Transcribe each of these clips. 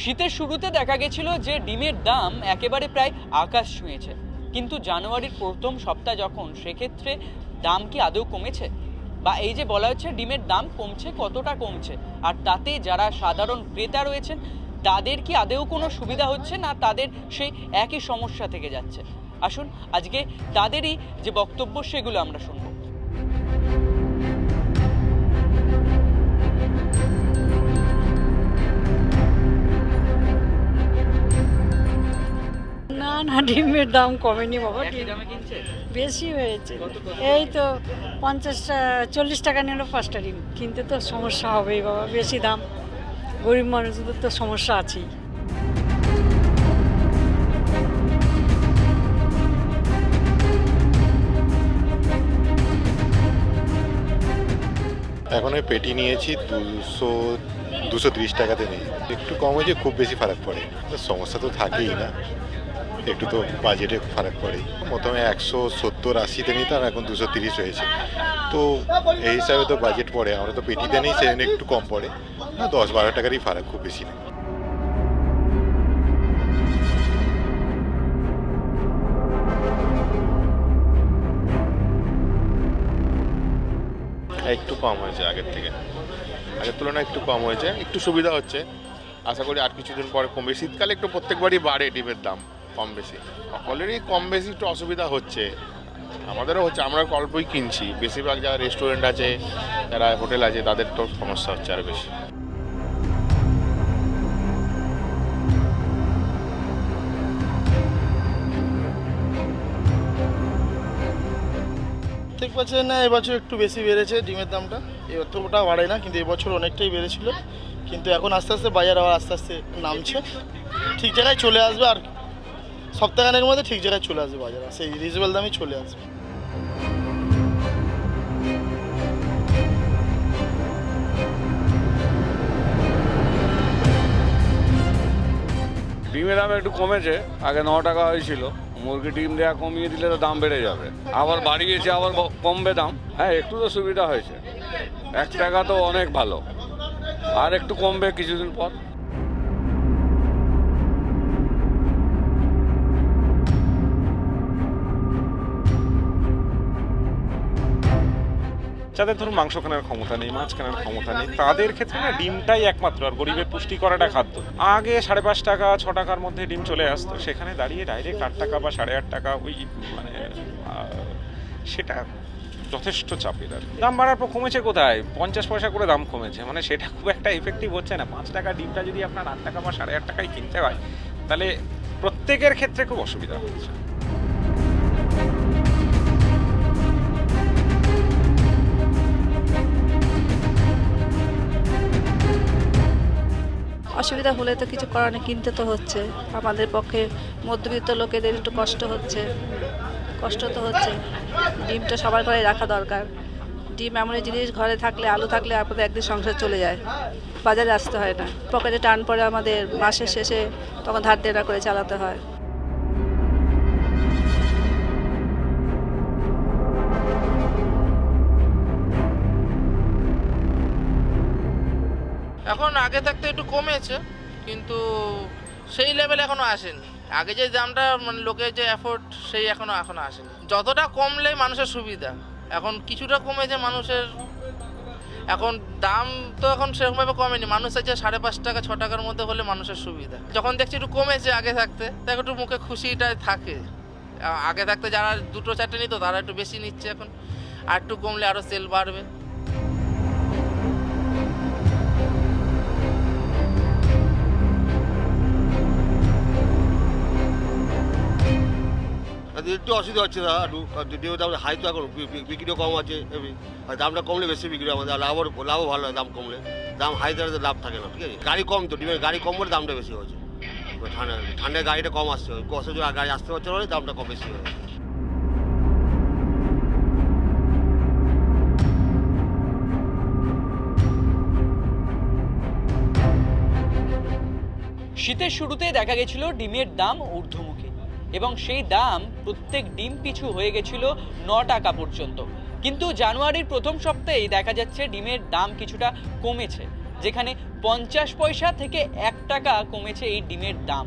শীতের শুরুতে দেখা গেছিল যে ডিমের দাম একেবারে প্রায় আকাশ ছুঁয়েছে, কিন্তু জানুয়ারির প্রথম সপ্তাহ যখন, সেক্ষেত্রে দাম কি আদৌ কমেছে? বা এই যে বলা হচ্ছে ডিমের দাম কমছে, কতটা কমছে, আর তাতে যারা সাধারণ ক্রেতা রয়েছেন তাদের কি আদৌ কোনো সুবিধা হচ্ছে, না তাদের সেই একই সমস্যা থেকে যাচ্ছে? আসুন আজকে তাদেরই যে বক্তব্য সেগুলো আমরা শুনব। না না, ডিমের দাম কমেনি বাবা, একই ডিম দামে কিনছে? বেশি হয়েছে। কত কত? এই তো 40 টাকা নিল 5টা ডিম, কিনতে তো সমস্যা হবেই বাবা, বেশি দাম, গরিব মানুষদের তো সমস্যা আছেই। এখন আমি পেটি নিয়েছি 230 টাকাতে নিই, একটু কম হয়েছে, খুব বেশি ফারাক পড়ে। সমস্যা তো থাকেই না, একটু তো বাজেটে ফারাক পড়েই। প্রথমে 170-80-তে নিতাম, এখন 230 হয়েছে, তো এই হিসাবে তো বাজেট পড়ে। আমরা তো পেটিতে নেই, সেজন্য একটু কম পড়ে, না 10-12 টাকারই ফারাক, খুব বেশি নেই। একটু কম হয়েছে আগের থেকে, আগের তুলনায় একটু কম হয়েছে, একটু সুবিধা হচ্ছে। আশা করি আর কিছুদিন পরে কমবে। শীতকালে একটু প্রত্যেকবারই বাড়ে ডিমের দাম, কম বেশি সকলেরই কম বেশি একটু অসুবিধা হচ্ছে, আমাদেরও হচ্ছে। আমরা অল্পই কিনছি, বেশিরভাগ যারা রেস্টুরেন্ট আছে, যারা হোটেল আছে, তাদের তো সমস্যা হচ্ছে আর বেশি। ঠিক পাচ্ছেন না, এবছর একটু বেশি বেড়েছে ডিমের দামটা। এতটা বাড়ে না, কিন্তু এবছর অনেকটাই বেড়েছিল, কিন্তু এখন আস্তে আস্তে বাজার আবার আস্তে আস্তে নামছে, ঠিক জায়গায় চলে আসবে। আর সপ্তাহখানেকের মধ্যে ঠিক জায়গায় চলে আসবে বাজার, সেই রিজনেবল দামই চলে আসবে। ডিমের দাম একটু কমেছে, আগে 9 টাকা হয়েছিল। মুরগি ডিম দেওয়া কমিয়ে দিলে তো দাম বেড়ে যাবে, আবার বাড়িয়েছে, আবার কমবে দাম। হ্যাঁ, একটু তো সুবিধা হয়েছে, 1 টাকা তো অনেক ভালো, আর একটু কমবে কিছুদিন পর। যাদের ধরুন মাংস কেনার ক্ষমতা নেই, মাছ কেনার ক্ষমতা নেই, তাদের ক্ষেত্রে না ডিমটাই একমাত্র আর গরিবের পুষ্টি করাটা খাদ্য। আগে 5.5 টাকা 6 টাকার মধ্যে ডিম চলে আসতো, সেখানে দাঁড়িয়ে ডাইরেক্ট 8 টাকা বা 8.5 টাকা, ওই মানে সেটা যথেষ্ট চাপের। আর দাম বাড়ার পর কমেছে কোথায়, 50 পয়সা করে দাম কমেছে, মানে সেটা খুব একটা এফেক্টিভ হচ্ছে না। 5 টাকা ডিমটা যদি আপনার 8 টাকা বা 8.5 টাকায় কিনতে হয়, তাহলে প্রত্যেকের ক্ষেত্রে খুব অসুবিধা হচ্ছে। অসুবিধা হলে তো কিছু করার নেই, কিনতে তো হচ্ছে। আমাদের পক্ষে মধ্যবিত্ত লোকেদের একটু কষ্ট তো হচ্ছে। ডিমটা সবার ঘরে রাখা দরকার। ডিম এমন জিনিস, ঘরে থাকলে, আলু থাকলে আপনাদের একদিন সংসার চলে যায়, বাজারে আসতে হয় না। পকেটে টান পড়ে আমাদের মাসের শেষে, তখন ধার দেনা করে চালাতে হয়। এখন আগে থাকতে একটু কমেছে, কিন্তু সেই লেভেলে এখনো আসেনি। আগে যে দামটা মানে লোকের যে এফোর্ট, সেই এখনো আসেনি। যতটা কমলে মানুষের সুবিধা, এখন কিছুটা কমেছে মানুষের। এখন দাম তো এখন সেরকমভাবে কমেনি, মানুষ চাইছে 5.5 টাকা 6 টাকার মধ্যে হলে মানুষের সুবিধা। যখন দেখছি একটু কমেছে আগে থাকতে, তাকে একটু মুখে খুশিটা থাকে। আগে থাকতে যারা 2-4টে নিত, তারা একটু বেশি নিচ্ছে এখন, আর একটু কমলে আরও সেল বাড়বে। একটু অসুবিধা হচ্ছে না, ডিমের দাম হাই তো, এখন বিক্রিও কম আছে, আর দামটা কমলে বেশি বিক্রি আমাদের, আর লাভও ভালো হয়। দাম কমলে, দাম হাই তাহলে লাভ থাকে না, ঠিক আছে। গাড়ি কম তো, ডিমের গাড়ি কম বলে দামটা বেশি হয়েছে। ঠান্ডায় গাড়িটা কম আসছে, কষ্ট গাড়ি আসতে পারছে বলে দামটা কম বেশি হয়েছে। শীতের শুরুতে দেখা গেছিল ডিমের দাম ঊর্ধ্বমুখী, এবং সেই দাম প্রত্যেক ডিম পিছু হয়ে গেছিল 9 টাকা পর্যন্ত। কিন্তু জানুয়ারির প্রথম সপ্তাহেই দেখা যাচ্ছে ডিমের দাম কিছুটা কমেছে, যেখানে 50 পয়সা থেকে 1 টাকা কমেছে এই ডিমের দাম।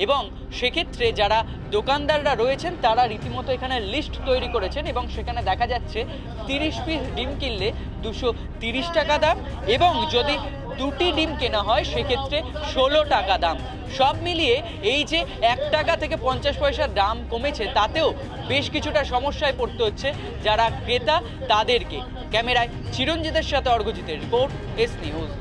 এবং সেক্ষেত্রে যারা দোকানদাররা রয়েছেন তারা রীতিমতো এখানে লিস্ট তৈরি করেছেন এবং সেখানে দেখা যাচ্ছে 30 পিস ডিম কিনলে 230 টাকা দাম, এবং যদি 2টি ডিম কেনা হয় সেক্ষেত্রে 16 টাকা দাম। সব মিলিয়ে এই যে 1 টাকা থেকে 50 পয়সা দাম কমেছে তাতেও বেশ কিছুটা সমস্যায় পড়তে হচ্ছে যারা ক্রেতা তাদেরকে। ক্যামেরায় চিরঞ্জিতের সাথে অর্ঘজিতের রিপোর্ট, এস নিউজ।